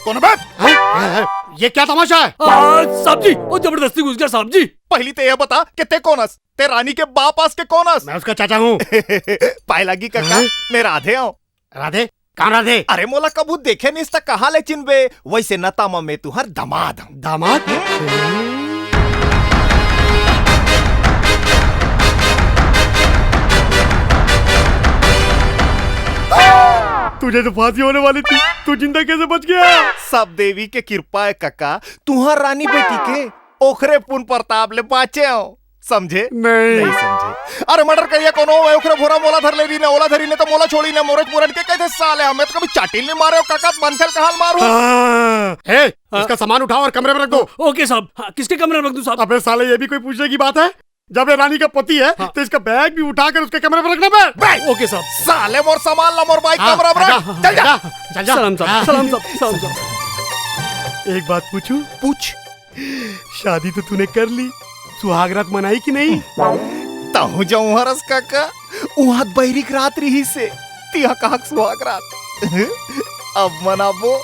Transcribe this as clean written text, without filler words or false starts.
कौन है बे? ये क्या तमाशा है? साहब जी, वो जबरदस्ती घुस गया साहब जी। पहली तो ये बता कि ते कौनस? ते रानी के बाप आस के कौनस? मैं उसका चाचा हूँ। पाए लगी काका, मैं राधे हूँ। राधे? कहाँ राधे? अरे मोला कबू देखे नहीं इसता कहा ले चिन्हबे, वैसे नतामा में तू हर दामाद हूँ। दामाद? तुझे तो फांसी होने वाली थी, तू जिंदा कैसे बच गया? सब देवी के कृपा है काका, तुहार रानी बेटी के ओखरे पुन प्रताप ले बाचे हो, समझे? नहीं समझे। अरे मर्डर करिए कोनो ओखरे भोरा मोला धर ले रही ने, ओला धरी ने तो मोला छोड़ी ने, मोरज पुरन के कहते साले हमें तो कभी चाटिल नहीं मारे हो काका, मनफेल का हाल मारू। हे, इसका सामान उठाओ और कमरे में रख दो। ओके साहब। किसके कमरे में रख दूं साहब? अबे साले, ये भी कोई पूछने की बात है? जब ये रानी का पति है तो इसका बैग भी उठाकर उसके कमरे में रखना पड़े। ओके साहब। साले मोर सामान ला, मोर बाइक कमरा में रख। चल जा। चल जा। सलाम साहब, सलाम साहब, सलाम साहब। एक बात पूछूं? पूछ। शादी तो तूने कर ली, सुहागरात मनाई कि नहीं? ताहू जाऊं हरस काका, वहां बैरिक रात रही से तिहा कहा सुहाग रात। अब मनाबो।